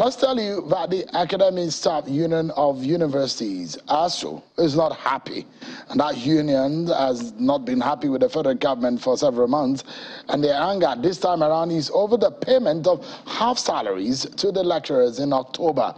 Let's tell you that the Academic Staff Union of Universities, ASUU, is not happy. And that union has not been happy with the federal government for several months. And their anger this time around is over the payment of half salaries to the lecturers in October.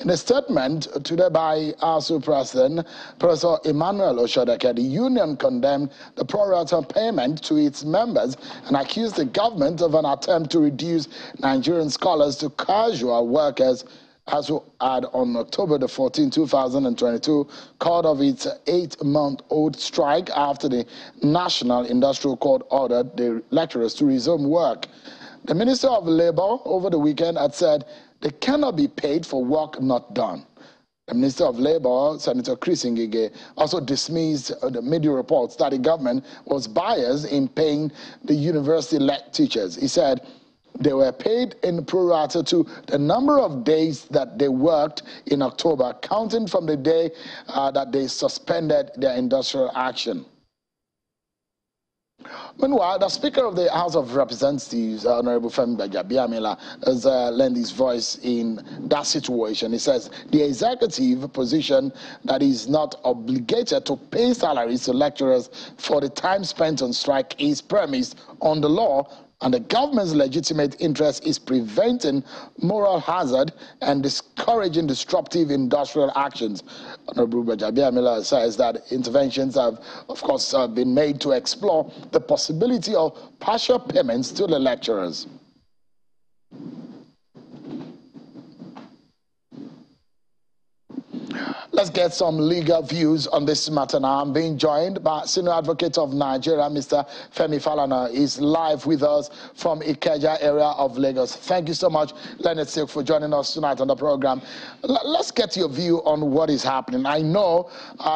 In a statement today by ASUU President, Professor Emmanuel Oshodeke, the union condemned the pro-rata payment to its members and accused the government of an attempt to reduce Nigerian scholars to casual workers. ASUU had on October the 14th, 2022, called off its 8-month-old strike after the National Industrial Court ordered the lecturers to resume work. The Minister of Labour over the weekend had said they cannot be paid for work not done. The Minister of Labour, Senator Chris Ngige, also dismissed the media reports that the government was biased in paying the university-led teachers. He said they were paid in pro rata to the number of days that they worked in October, counting from the day that they suspended their industrial action. Meanwhile, the Speaker of the House of Representatives, Honorable Femi Gbajabiamila, has lent his voice in that situation. He says the executive position that is not obligated to pay salaries to lecturers for the time spent on strike is premised on the law, and the government's legitimate interest is preventing moral hazard and discouraging disruptive industrial actions. Honorable Gbajabiamila says that interventions have, of course, been made to explore the possibility of partial payments to the lecturers. Let's get some legal views on this matter now. I'm being joined by Senior Advocate of Nigeria, Mr. Femi Falana, is live with us from Ikeja area of Lagos. Thank you so much, Leonard Silk, for joining us tonight on the program. Let's get your view on what is happening. I know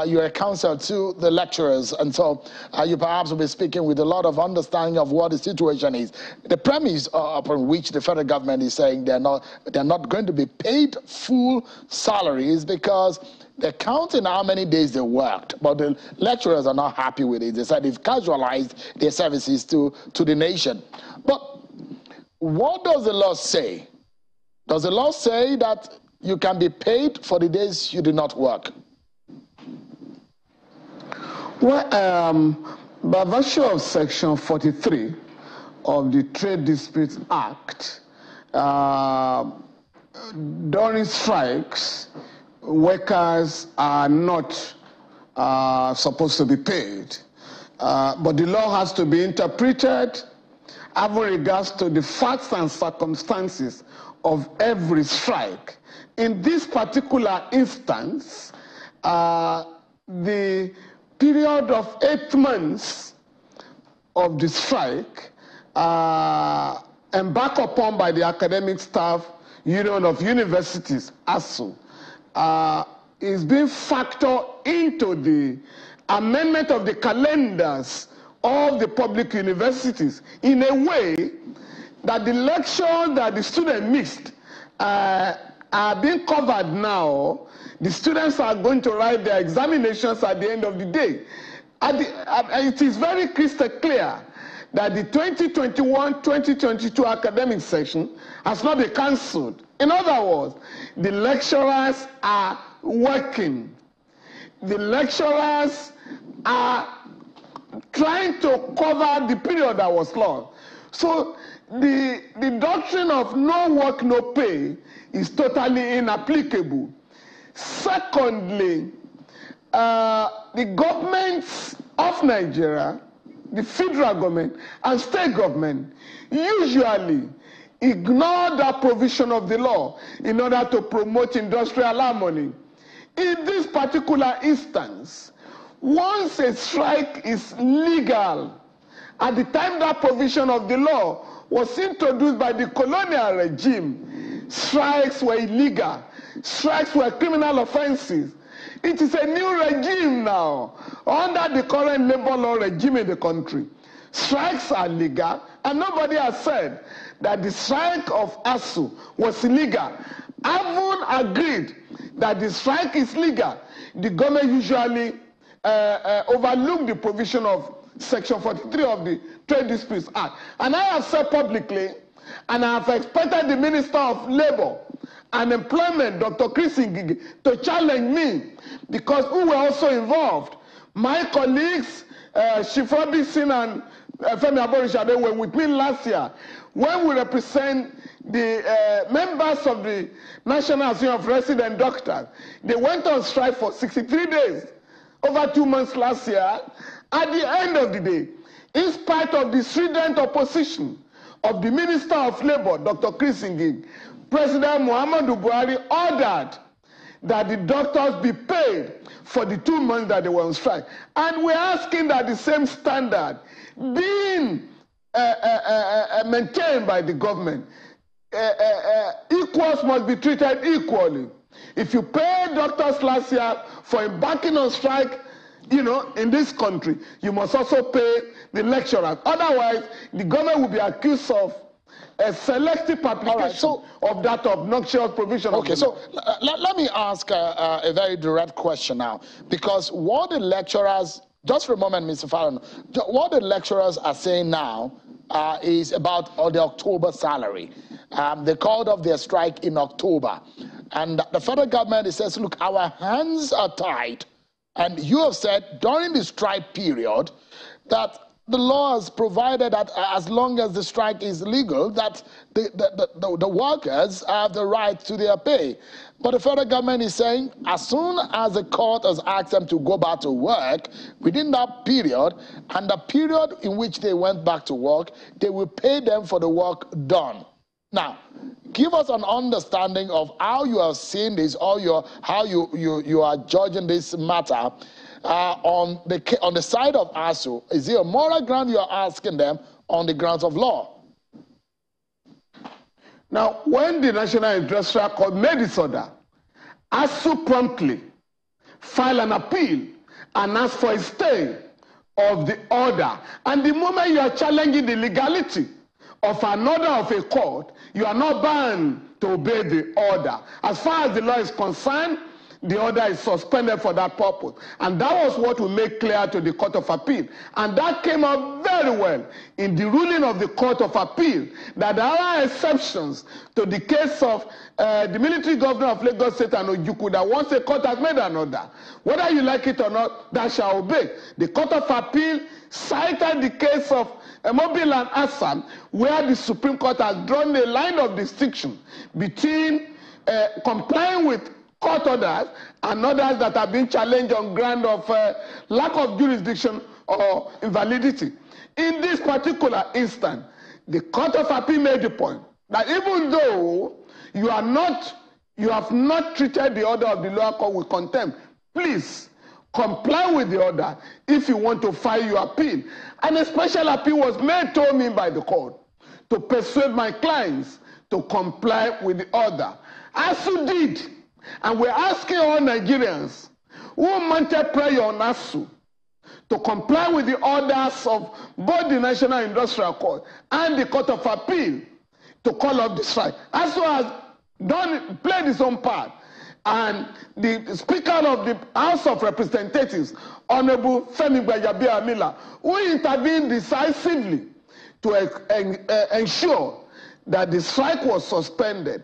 you're a counsel to the lecturers, and so you perhaps will be speaking with a lot of understanding of what the situation is. The premise upon which the federal government is saying they're not going to be paid full salaries because they're counting how many days they worked, but the lecturers are not happy with it. They said they've casualized their services to the nation. But what does the law say? Does the law say that you can be paid for the days you did not work? Well, by virtue of Section 43 of the Trade Disputes Act, during strikes, workers are not supposed to be paid. But the law has to be interpreted having regards to the facts and circumstances of every strike. In this particular instance, the period of 8 months of the strike embarked upon by the Academic Staff Union of Universities, ASUU, is being factored into the amendment of the calendars of the public universities in a way that the lectures that the students missed are being covered now. The students are going to write their examinations at the end of the day. It is very crystal clear that the 2021-2022 academic session has not been cancelled. In other words, the lecturers are working. The lecturers are trying to cover the period that was lost. So the doctrine of no work, no pay is totally inapplicable. Secondly, the governments of Nigeria, the federal government and state government usually ignore that provision of the law in order to promote industrial harmony. In this particular instance, once a strike is legal, at the time that provision of the law was introduced by the colonial regime, strikes were illegal, strikes were criminal offenses. It is a new regime now, under the current labor law regime in the country. Strikes are legal, and nobody has said that the strike of ASUU was illegal. Having agreed that the strike is legal, the government usually overlook the provision of Section 43 of the Trade Disputes Act. And I have said publicly, and I have expected the Minister of Labour and Employment, Dr. Chris Ngige, to challenge me because we were also involved. My colleagues, Shifra Bixin and Femi Aborishabe were with me last year when we represent the members of the National Association of Resident Doctors. They went on strike for 63 days, over 2 months last year. At the end of the day, in spite of the strident opposition of the Minister of Labour, Dr. Chris Ngige, President Muhammadu Buhari ordered that the doctors be paid for the 2 months that they were on strike. And we're asking that the same standard being maintained by the government. Equals must be treated equally. If you pay doctors last year for embarking on strike, you know, in this country, you must also pay the lecturers. Otherwise, the government will be accused of a selective application of that obnoxious provision. Okay, so let me ask a very direct question now, because what the lecturers, just for a moment, Mr. Falana, what the lecturers are saying now is about the October salary. They called off their strike in October, and the federal government says, look, our hands are tied, and you have said during the strike period that the law has provided that as long as the strike is legal, that the workers have the right to their pay. But the federal government is saying as soon as the court has asked them to go back to work, within that period, and the period in which they went back to work, they will pay them for the work done. Now, give us an understanding of how you have seen this, or how you are judging this matter. On the side of ASUU, is it a moral ground you are asking them on the grounds of law? Now, when the National Industrial Court made this order, ASUU promptly filed an appeal and asked for a stay of the order. And the moment you are challenging the legality of an order of a court, you are not bound to obey the order. As far as the law is concerned, the order is suspended for that purpose. And that was what we made clear to the Court of Appeal. And that came out very well in the ruling of the Court of Appeal, that there are exceptions to the case of the military governor of Lagos State and Ojukwu, that once a court has made an order, whether you like it or not, that shall obey. The Court of Appeal cited the case of Mobile and Assam, where the Supreme Court has drawn a line of distinction between complying with court orders and others that have been challenged on ground of lack of jurisdiction or invalidity. In this particular instance, the Court of Appeal made the point that even though you have not treated the order of the lower court with contempt, please comply with the order if you want to file your appeal. And a special appeal was made to me by the court to persuade my clients to comply with the order. ASUU did. And we're asking all Nigerians who mounted prayer on ASUU to comply with the orders of both the National Industrial Court and the Court of Appeal to call off the strike. ASUU has played its own part. And the Speaker of the House of Representatives, Honorable Femi Gbajabiamila, who intervened decisively to ensure that the strike was suspended.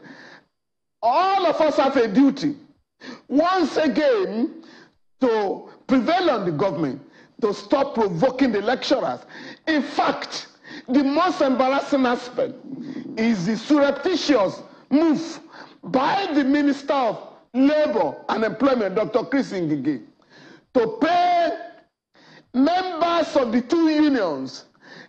All of us have a duty, once again, to prevail on the government to stop provoking the lecturers. In fact, the most embarrassing aspect is the surreptitious move by the Minister of Labour and Employment, Dr. Chris Ngige, to pay members of the two unions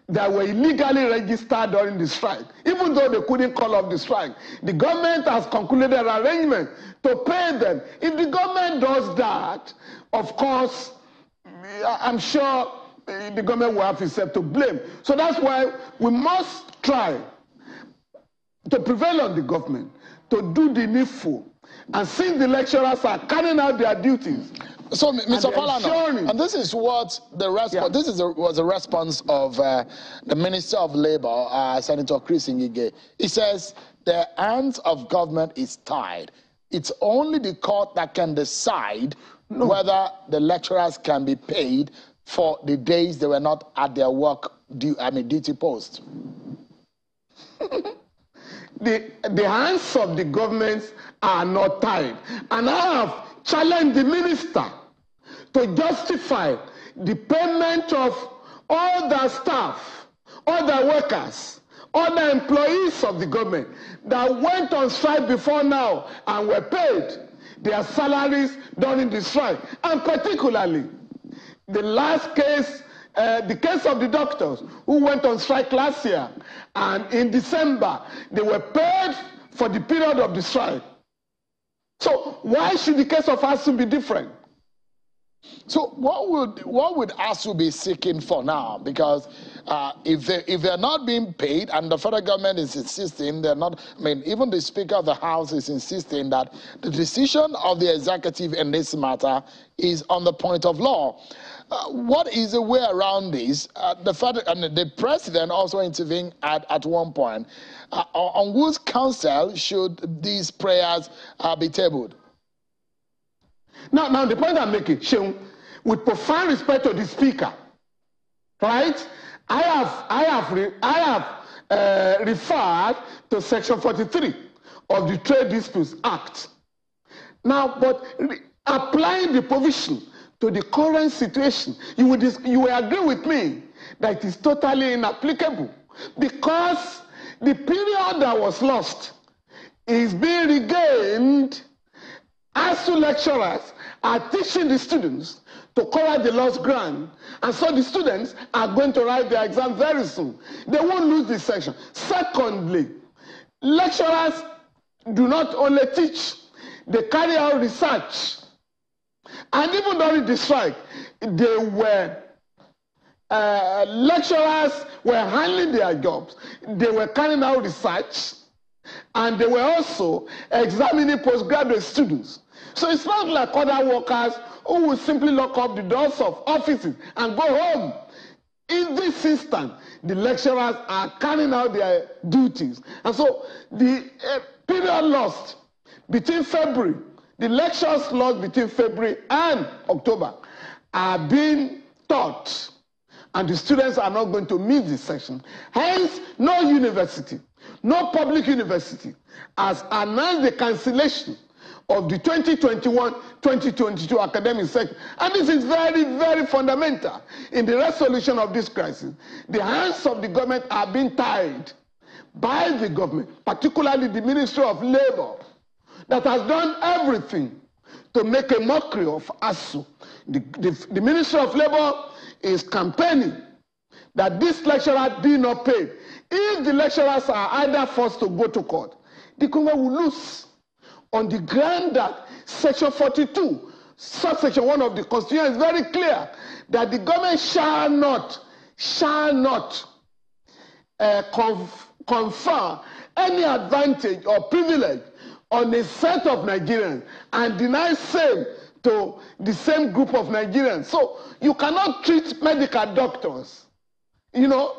that were illegally registered during the strike, even though they couldn't call off the strike. The government has concluded an arrangement to pay them. If the government does that, of course, I'm sure the government will have itself to blame. So that's why we must try to prevail on the government to do the needful. And since the lecturers are carrying out their duties, so, Mr. Falana, and this is what the response. Yeah. This was a response of the Minister of Labour, Senator Chris Ngige. He says the hands of government is tied. It's only the court that can decide whether the lecturers can be paid for the days they were not at their duty post. The hands of the government are not tied. And I have challenged the minister to justify the payment of all the staff, all the workers, all the employees of the government that went on strike before now and were paid their salaries during the strike. And particularly, the last case, the case of the doctors who went on strike last year, and in December, they were paid for the period of the strike. So why should the case of ASUU be different? So what would ASUU be seeking for now? Because if they're not being paid and the federal government is insisting they're not, I mean, even the Speaker of the House is insisting that the decision of the executive in this matter is on the point of law. What is the way around this? The president also intervened at one point. On whose counsel should these prayers be tabled? Now the point I'm making, Sheung, with profound respect to the Speaker, right? I have referred to Section 43 of the Trade Disputes Act. Now, but applying the provision to the current situation, you will agree with me that it is totally inapplicable, because the period that was lost is being regained. ASUU lecturers are teaching the students to cover the lost ground, and so the students are going to write their exam very soon. They won't lose this section. Secondly, lecturers do not only teach, they carry out research. And even during the strike, lecturers were handling their jobs. They were carrying out research, and they were also examining postgraduate students. So it's not like other workers who will simply lock up the doors of offices and go home. In this instance, the lecturers are carrying out their duties. And so the period lost between February, the lectures lost between February and October are being taught, and the students are not going to miss this section. Hence, no university, no public university has announced the cancellation of the 2021-2022 academic session. And this is very, very fundamental in the resolution of this crisis. The hands of the government are being tied by the government, particularly the Ministry of Labor, that has done everything to make a mockery of ASUU. The Ministry of Labor is campaigning that these lecturers be not paid. If the lecturers are either forced to go to court, the government will lose on the ground that Section 42, subsection 1 of the Constitution is very clear that the government shall not confer any advantage or privilege on a set of Nigerians and deny same to the same group of Nigerians. So you cannot treat medical doctors, who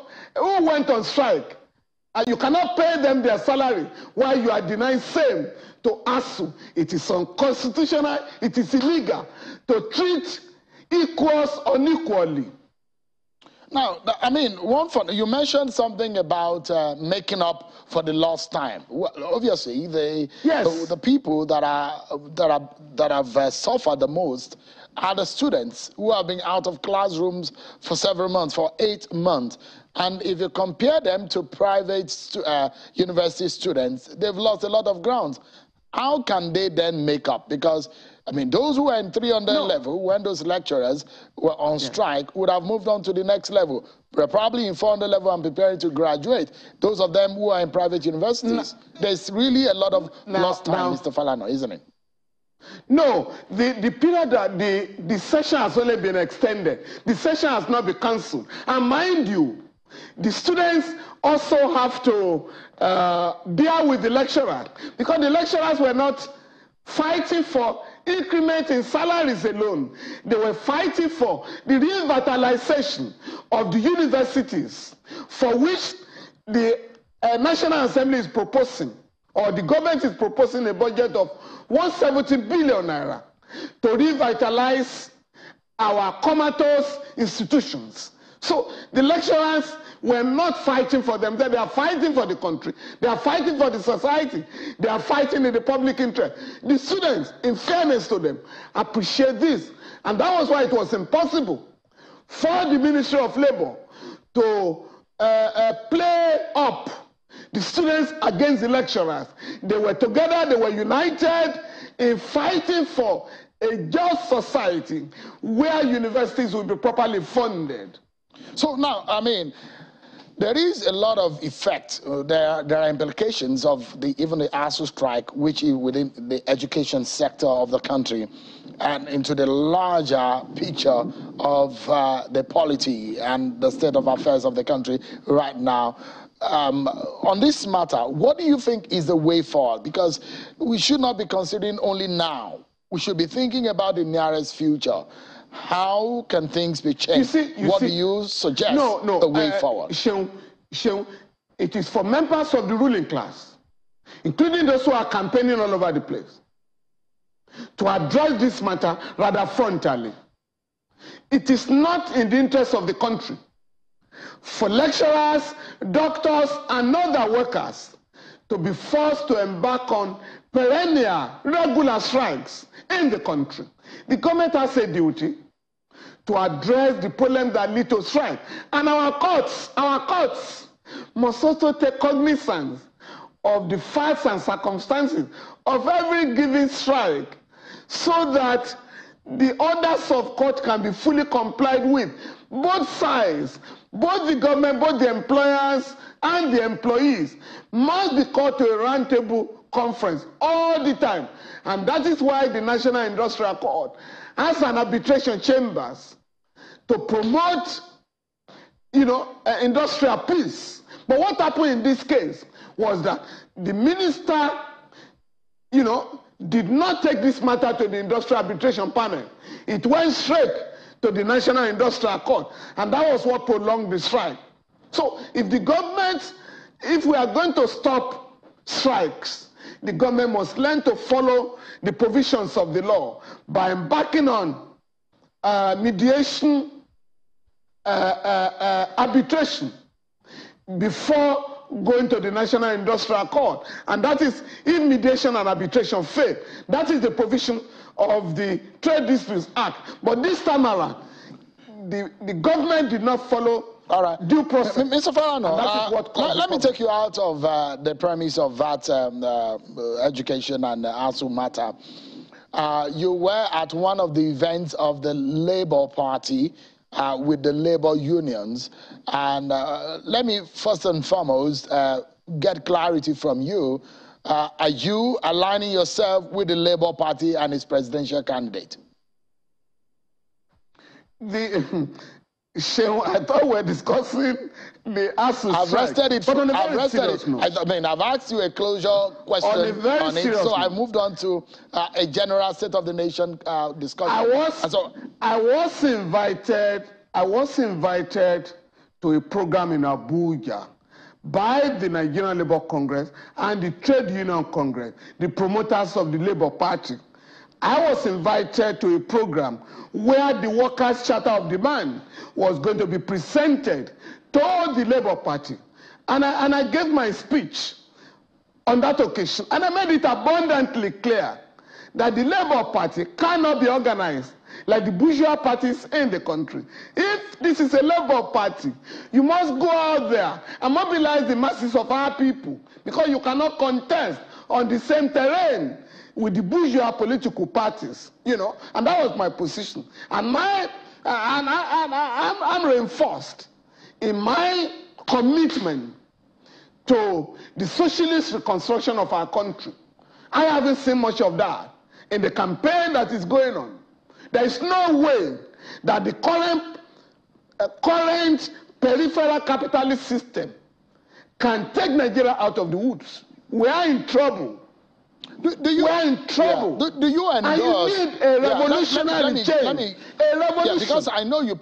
went on strike, and you cannot pay them their salary while you are denying same to ASUU. It is unconstitutional, it is illegal to treat equals unequally. Now, I mean, you mentioned something about making up for the lost time. Well, obviously, the people that have suffered the most are the students who have been out of classrooms for several months, for 8 months. And if you compare them to private university students, they've lost a lot of ground. How can they then make up? Because, I mean, those who are in 300 level, when those lecturers were on strike, would have moved on to the next level. They're probably in 400 level and preparing to graduate. Those of them who are in private universities, there's really a lot of lost time, Mr. Falana, isn't it? No, the period that the session has only been extended. The session has not been cancelled. And mind you, the students also have to bear with the lecturer, because the lecturers were not fighting for increment in salaries alone. They were fighting for the revitalization of the universities, for which the National Assembly is proposing, or the government is proposing a budget of 170 billion naira to revitalize our comatose institutions. So the lecturers were not fighting for them. They are fighting for the country. They are fighting for the society. They are fighting in the public interest. The students, in fairness to them, appreciate this. And that was why it was impossible for the Ministry of Labor to play up the students against the lecturers. They were together, they were united in fighting for a just society where universities will be properly funded. So now, I mean, there is a lot of effect. There are implications of even the ASUU strike, which is within the education sector of the country, and into the larger picture of the polity and the state of affairs of the country right now. On this matter, what do you think is the way forward? Because we should not be considering only now. We should be thinking about the nearest future. How can things be changed? What do you suggest the way forward? Sheung, it is for members of the ruling class, including those who are campaigning all over the place, to address this matter rather frontally. It is not in the interest of the country for lecturers, doctors, and other workers to be forced to embark on perennial, regular strikes in the country. The government has a duty to address the problems that lead to strike. And our courts must also take cognizance of the facts and circumstances of every given strike so that the orders of court can be fully complied with. Both sides, both the government, both the employers and the employees must be called to a roundtable conference all the time. And that is why the National Industrial Court has an arbitration chambers to promote, industrial peace. But what happened in this case was that the minister, did not take this matter to the industrial arbitration panel. It went straight to the National Industrial Court, and that was what prolonged the strike. So if we are going to stop strikes, the government must learn to follow the provisions of the law by embarking on mediation, arbitration before going to the National Industrial Court. And that is, if mediation and arbitration fail, that is the provision of the Trade Disputes Act. But this time around, the government did not follow due process. Mr. Falana, let me take you out of the premise of that education and ASUU matter. You were at one of the events of the Labour Party with the labor unions. And let me first and foremost get clarity from you. Are you aligning yourself with the Labour Party and its presidential candidate? I thought we were discussing the ASUU I've rested it. But on a I've very rested serious it. note. I mean, I've asked you a closure question on it, so I moved on to a general state of the nation discussion. I was invited to a program in Abuja by the Nigerian Labour Congress and the Trade Union Congress, the promoters of the Labour Party. I was invited to a program where the Workers' Charter of Demand was going to be presented to the Labour Party. And I gave my speech on that occasion. And I made it abundantly clear that the Labour Party cannot be organized like the bourgeois parties in the country. If this is a Labour Party, you must go out there and mobilize the masses of our people, because you cannot contest on the same terrain with the bourgeois political parties, and that was my position. And I'm reinforced in my commitment to the socialist reconstruction of our country. I haven't seen much of that in the campaign that is going on. There is no way that the current peripheral capitalist system can take Nigeria out of the woods. We are in trouble. We are in trouble. Yeah. Do you endorse? And you need a revolutionary change. A revolution. Yeah, because I know you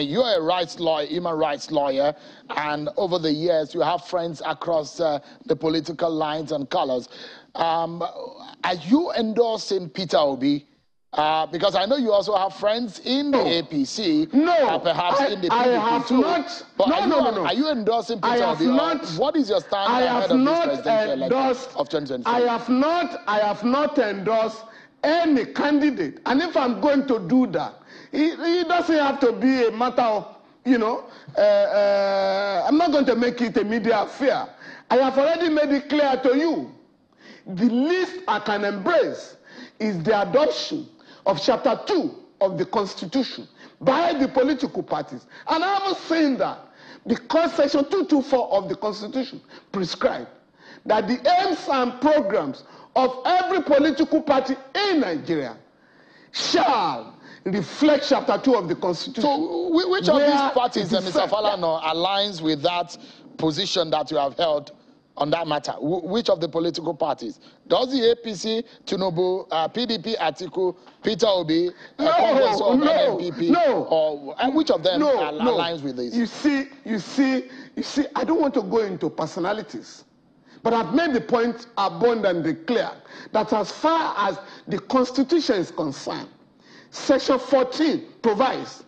you're a rights lawyer, human rights lawyer, and over the years you have friends across the political lines and colors. Are you endorsing Peter Obi Because I know you also have friends in the APC. No, perhaps in the PDP I have too. not. But No. Are you endorsing Peter I have Obi? not. What is your stand ahead of this presidential election of 2023? I have not endorsed any candidate. And if I'm going to do that, it doesn't have to be a matter of, I'm not going to make it a media affair. I have already made it clear to you. The least I can embrace is the adoption of Chapter 2 of the Constitution by the political parties. And I haven't seen that because Section 224 of the Constitution prescribed that the aims and programs of every political party in Nigeria shall reflect Chapter 2 of the Constitution. So which of these parties, Mr. Falana, aligns with that position that you have held on that matter? Which of the political parties? Does the APC, Tinubu, PDP, Atiku, Peter Obi, Congress or NPP? Or which of them aligns with this? You see, I don't want to go into personalities. But I've made the point abundantly clear that as far as the Constitution is concerned, Section 14 provides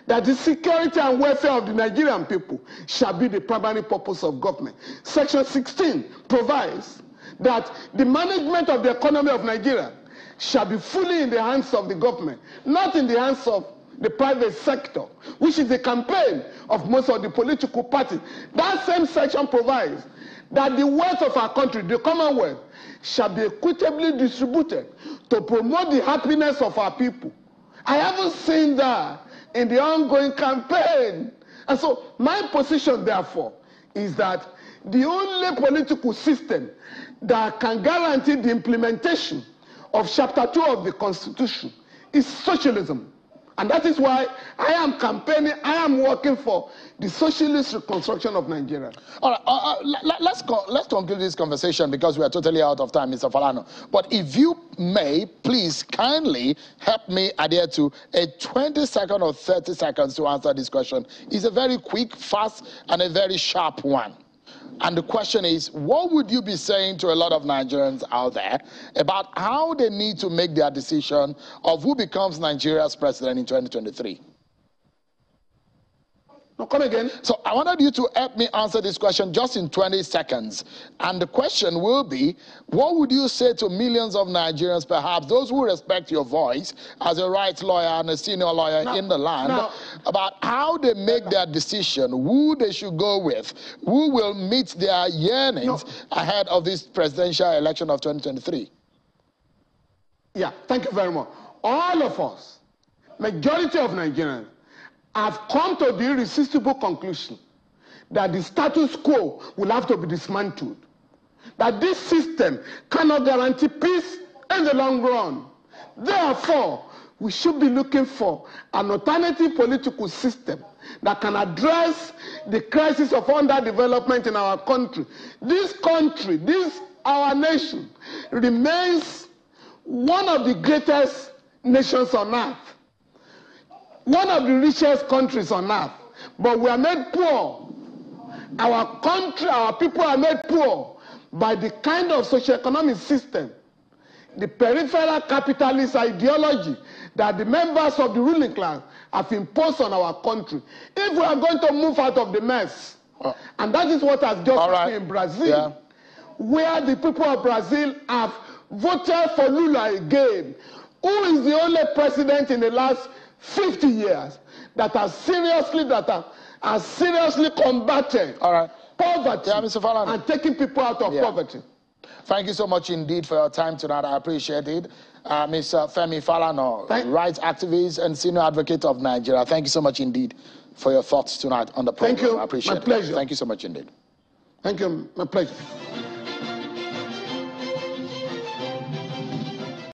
that the security and welfare of the Nigerian people shall be the primary purpose of government. Section 16 provides that the management of the economy of Nigeria shall be fully in the hands of the government, not in the hands of the private sector, which is the campaign of most of the political parties. That same section provides that the wealth of our country, the Commonwealth, shall be equitably distributed to promote the happiness of our people. I haven't seen that in the ongoing campaign. And so my position, therefore, is that the only political system that can guarantee the implementation of Chapter 2 of the Constitution is socialism. And that is why I am campaigning, I am working for the socialist reconstruction of Nigeria. All right, let's conclude this conversation because we are totally out of time, Mr. Falana. But if you may, please kindly help me adhere to a 20-second or 30 seconds to answer this question. It's a very quick, fast, and a very sharp one. And the question is, what would you be saying to a lot of Nigerians out there about how they need to make their decision of who becomes Nigeria's president in 2023? No, come again. So I wanted you to help me answer this question just in 20 seconds. And the question will be, what would you say to millions of Nigerians, perhaps those who respect your voice as a rights lawyer and a senior lawyer in the land, about how they make their decision, who they should go with, who will meet their yearnings ahead of this presidential election of 2023? Yeah, thank you very much. All of us, majority of Nigerians, have come to the irresistible conclusion that the status quo will have to be dismantled. That this system cannot guarantee peace in the long run. Therefore, we should be looking for an alternative political system that can address the crisis of underdevelopment in our country. This country, our nation, remains one of the greatest nations on earth. One of the richest countries on earth, but we are made poor. Our country, our people are made poor by the kind of socioeconomic system, the peripheral capitalist ideology that the members of the ruling class have imposed on our country. If we are going to move out of the mess, and that is what has just happened in Brazil, where the people of Brazil have voted for Lula again, who is the only president in the last 50 years that has seriously combated poverty and taking people out of poverty. Thank you so much indeed for your time tonight. I appreciate it. Ms. Femi Falana, rights activist and senior advocate of Nigeria. Thank you so much indeed for your thoughts tonight on the program. Thank you. I appreciate it. My pleasure. Thank you so much indeed. Thank you. My pleasure.